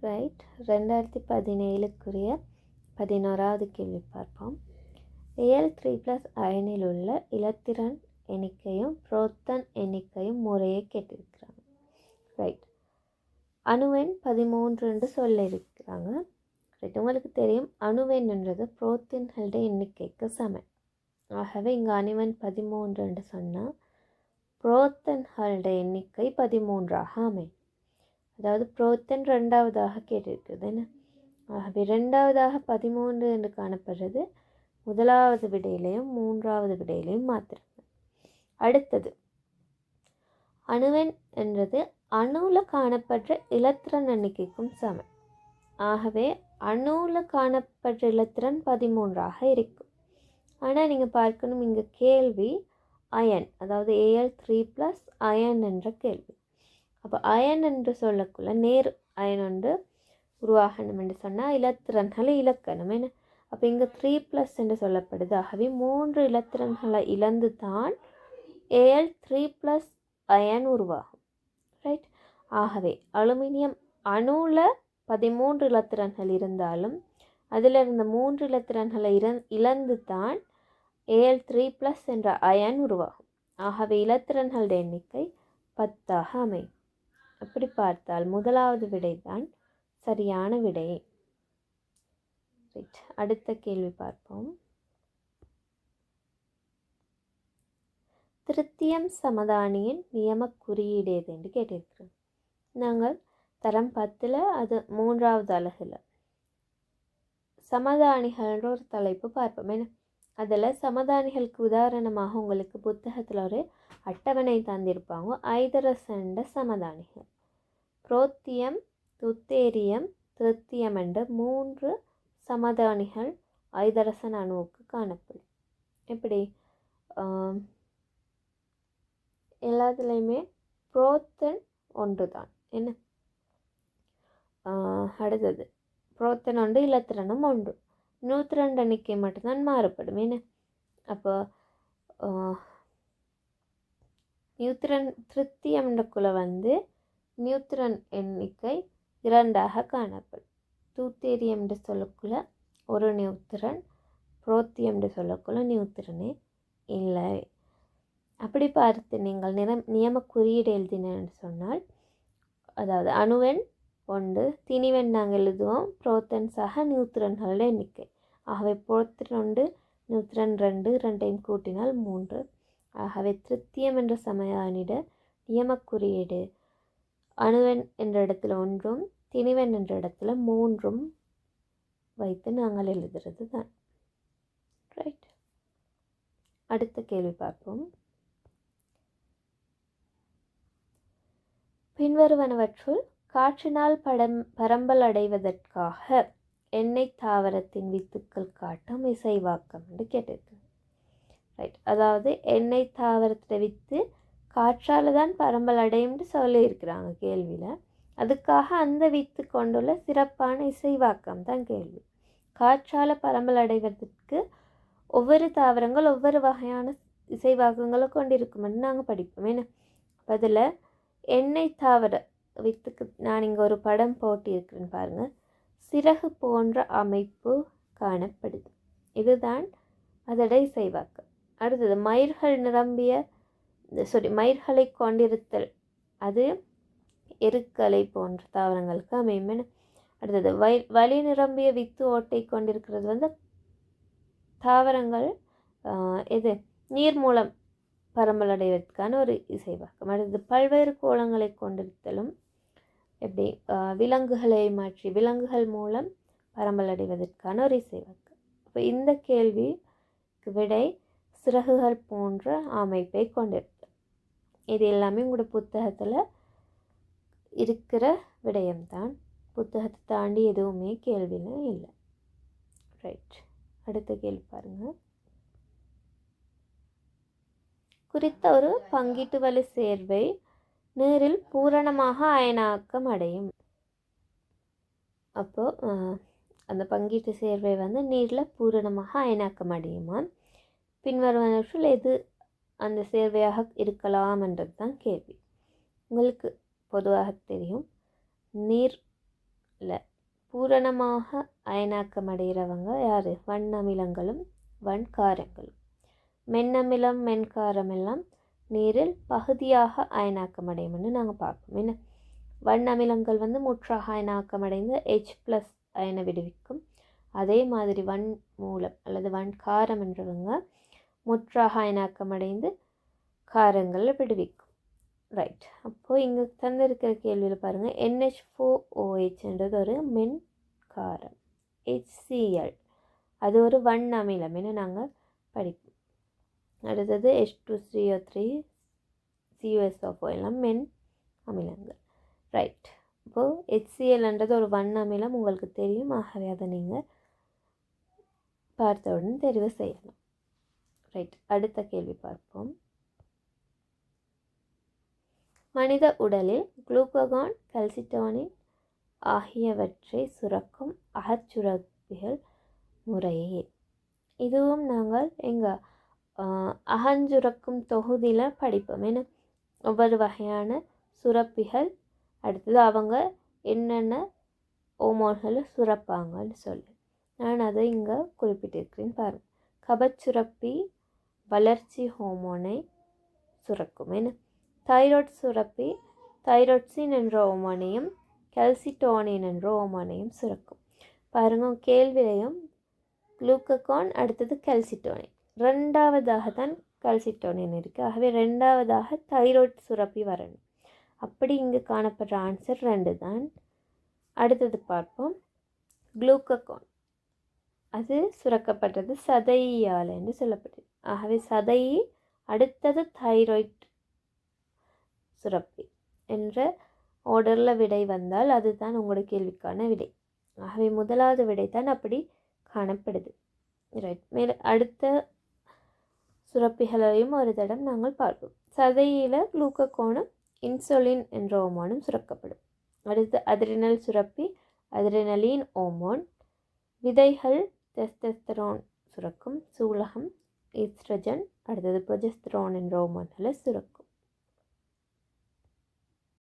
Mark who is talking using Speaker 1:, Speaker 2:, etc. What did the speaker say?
Speaker 1: Right, 2017க்குரிய 11வது கேள்வி பார்ப்போம். Al3+ அயனில் உள்ள இலத்திரன் எண்ணிக்கையும் புரோத்தன் எண்ணிக்கையும் முறையை கேட்டிருக்கிறாங்க. ரைட், அணுவெண் 13 என்று சொல்ல இருக்கிறாங்க. ரைட், உங்களுக்கு தெரியும் அணுவெண்ன்றது புரோத்தன்களுடைய எண்ணிக்கைக்கு சமம். ஆகவே இங்கே அணுவெண் 13 என்று சொன்னால் புரோத்தன்களுடைய எண்ணிக்கை 13ஆக அமையும். அதாவது புரோத்தன் 2வதாக கேட்டிருக்குது என்ன. ஆகவே 2வதாக 13 என்று காணப்படுறது 1வது விடையிலையும் 3வது விடையிலையும் மாத்திரம். அடுத்தது அணுவெண் என்றது அணுவில் காணப்படுற இலத்திரன் எண்ணிக்கைக்கும் சமம். ஆகவே அணுவில் காணப்படுற இலத்திரன் 13ஆக இருக்கும். ஆனால் நீங்கள் பார்க்கணும், இங்கே கேள்வி அயன், அதாவது Al3+ அயன் என்ற கேள்வி. அப்போ அயன் என்று சொல்லக்குள்ள நேர் அயன் ஒன்று உருவாகணும் என்று சொன்னால் இலத்திரன்களை இழக்கணும் என்ன. அப்போ இங்கே 3+ என்று சொல்லப்படுது. ஆகவே 3 இலத்திரன்களை இழந்து தான் Al3+ அயன் உருவாகும். ரைட், ஆகவே அலுமினியம் அணுவில் 13 இலத்திரன்கள் இருந்தாலும் அதில் இருந்த 3 இலத்திரன்களை இழந்து தான் Al3+ என்ற அயன் உருவாகும். ஆகவே இலத்திரன்களுடைய எண்ணிக்கை 10ஆக அமையும். அப்படி பார்த்தால் 1வது விடை தான் சரியான விடை. ரைட், அடுத்த கேள்வி பார்ப்போம். திருத்தியம் சமதானியின் நியம குறியீடு எது என்று கேட்டிருக்கிறோம். நாங்கள் தரம் 10ல் அது 3வது அலகில் சமதானிகள்ன்ற ஒரு தலைப்பு பார்ப்போம் என்ன. அதில் சமதானிகளுக்கு உதாரணமாக உங்களுக்கு புத்தகத்தில் ஒரு அட்டவணை தந்திருப்பாங்க. ஐதரசண்ட சமதானிகள் புரோத்தியம், துத்தேரியம், திருத்தியம் என்ற 3 சமதானிகள் ஐதரசன் அணுவுக்கு காணப்படும். எப்படி எல்லாத்துலேயுமே புரோத்தன் ஒன்று தான் என்ன. அடுத்தது புரோத்தன் ஒன்று, இலத்திரனும் ஒன்று, நியூத்திரன் எண்ணிக்கை மட்டும்தான் மாறுபடும் என்ன. அப்போ நியூத்திரன் திருத்தியம்ன்றக்குள்ள நியூத்திரன் எண்ணிக்கை 2ஆக காணப்படும். தூத்தேரியம் என்று சொல்லக்குள்ள ஒரு நியூத்திரன், புரோத்தியம் என்று சொல்லக்குள்ள நியூத்திரனே இல்லை. அப்படி பார்த்து நீங்கள் நியம குறியீடு எழுதினேன்னு சொன்னால், அதாவது அணுவெண் 1, திணிவெண் நாங்கள் எழுதுவோம் புரோத்தன் சக நியூத்திரன்களோட எண்ணிக்கை. ஆகவே புரோத்தன் 1, நியூத்திரன் 2, 2ஐயும் கூட்டினால் 3. ஆகவே திருத்தியம் என்ற சமதானிட நியம குறியீடு அணுவெண் என்ற இடத்துல 1ம் திணிவெண் என்ற இடத்துல 3ம் வைத்து நாங்கள் எழுதுறது தான். ரைட், அடுத்த கேள்வி பார்ப்போம். பின்வருவனவற்றுள் காற்றினால் பரம்பல் அடைவதற்காக எண்ணெய் தாவரத்தின் வித்துக்கள் காட்டும் இசைவாக்கம் என்று கேட்டிருக்கு. ரைட், அதாவது எண்ணெய் தாவரத்தை வித்து காற்றால் தான் பரம்பல் அடையும்னு சொல்லியிருக்கிறாங்க கேள்வியில். அதுக்காக அந்த வித்து கொண்டுள்ள சிறப்பான இசைவாக்கம் தான் கேள்வி. காற்றால் பரம்பல் அடைவதற்கு ஒவ்வொரு தாவரங்கள் ஒவ்வொரு வகையான இசைவாக்கங்களை கொண்டிருக்குமென்னு நாங்கள் படிப்போம் என்ன. அதில் எண்ணெய் தாவர வித்துக்கு நான் இங்கே ஒரு படம் போட்டியிருக்கிறேன்னு பாருங்கள். சிறகு போன்ற அமைப்பு காணப்படுது. இதுதான் அதோட இசைவாக்கம். அடுத்தது மயிர்களை கொண்டிருத்தல், அது எருக்களை போன்ற தாவரங்களுக்கு அமையும். அடுத்தது வலி நிரம்பிய வித்து ஓட்டை கொண்டிருக்கிறது தாவரங்கள் இது நீர் மூலம் பரம்பல் அடைவதற்கான ஒரு இசைவாக்கம். அடுத்தது பல்வேறு கோலங்களை கொண்டிருத்தலும் எப்படி விலங்குகளை மாற்றி விலங்குகள் மூலம் பரம்பல் அடைவதற்கான ஒரு இசைவாக்கம். அப்போ இந்த கேள்விக்கு விடை சிறகுகள் போன்ற அமைப்பை கொண்டிருத்தல். இது எல்லாமே உங்களோட புத்தகத்தில் இருக்கிற விடயம்தான். புத்தகத்தை தாண்டி எதுவுமே கேள்வியில் இல்லை. ரைட், அடுத்த கேள்வி பாருங்கள். குறித்த ஒரு பங்கீட்டு வலி சேர்வை நீரில் பூரணமாக அயனாக்கம் அடையும். அப்போது அந்த பங்கீட்டு சேர்வை நீரில் பூரணமாக அயனாக்கம் அடையுமா? பின்வருவனவற்றுள் எது அந்த சேர்வையாக இருக்கலாம் என்றது தான் கேள்வி. உங்களுக்கு பொதுவாக தெரியும், நீர் இல்லை பூரணமாக அயனாக்கம் அடைகிறவங்க யார்? வண்ணமிலங்களும் வன்காரங்களும். மென்னமிலம் மென்காரம் எல்லாம் நீரில் பகுதியாக அயனாக்கம் அடையும்னு நாங்கள் பார்ப்போம். என்ன வண்ணமிலங்கள் வந்து முற்றாக அயனாக்கம் அடைந்து H+ அயனை விடுவிக்கும். அதே மாதிரி வன் மூலம் அல்லது வன்காரம் என்றவங்க முற்றாக அயனாக்கம் அடைந்து காரங்களை விடுவிக்கும். ரைட். அப்போது இங்கே தந்திருக்கிற கேள்வியில் பாருங்கள், NH4OHன்றது ஒரு மென் காரம், HCl அது ஒரு வன் அமிலம் என நாங்கள் படிப்போம். அடுத்தது H2CO3 CuSO4 எல்லாம் மென் அமிலங்கள். ரைட். இப்போது HClன்றது ஒரு வன் அமிலம் உங்களுக்கு தெரியும், ஆகவே அதை நீங்கள் பார்த்தவுடன் தெரிவு செய்யலாம். ரைட். அடுத்த கேள்வி பார்ப்போம். மனித உடலில் குளுக்கோகான், கல்சிட்டோனின் ஆகியவற்றை சுரக்கும் அகச்சுரப்பிகள் முறையே. இதுவும் நாங்கள் எங்கள் அகஞ்சுரக்கும் தொகுதியில் படிப்போம். ஏன்னா ஒவ்வொரு வகையான சுரப்பிகள், அடுத்தது அவங்க என்னென்ன ஹோமோன்களை சுரப்பாங்கன்னு சொல்லி நான் அதை இங்கே குறிப்பிட்டிருக்கிறேன் பாருங்கள். கபச்சுரப்பி வளர்ச்சி ஹோமோனை சுரக்கும். ஏன்னா தைராய்டு சுரப்பி தைராய்ட்சின் என்ற ஹோமோனையும் கல்சிட்டோனின் என்ற ஹோமோனையும் சுரக்கும். பாருங்கள் கேள்வியிலையும் குளுக்கோகான் அடுத்தது கல்சிட்டோனின், ரெண்டாவதாக தான் கல்சிட்டோனின் இருக்குது. ஆகவே ரெண்டாவதாக தைராய்டு சுரப்பி வரணும். அப்படி இங்கே காணப்படுற ஆன்சர் 2 தான். அடுத்தது பார்ப்போம். குளுக்கோகான் அது சுரக்கப்பட்டது சதையால் என்று சொல்லப்பட்டது. ஆகவே சதையை அடுத்தது தைராய்டு சுரப்பி என்ற ஆர்டரில் விடை வந்தால் அதுதான் உங்களோட கேள்விக்கான விடை. ஆகவே முதலாவது விடை தான் அப்படி காணப்படுது. ரைட். மேலே அடுத்த சுரப்பிகளையும் ஒரு தடம் நாங்கள் பார்ப்போம். சதையில் குளுக்கோகானும் இன்சுலின் என்ற ஹோமோனும் சுரக்கப்படும். அடுத்து அதிரினல் சுரப்பி அதிரினலின் ஹோமோன், விதைகள் டெஸ்டோஸ்டெரான் சுரக்கும், சூலகம் ஈஸ்ட்ரஜன், அடுத்தது ப்ரொஜெஸ்டரான் என்ற ஹோமோன்களை சுரக்கும்.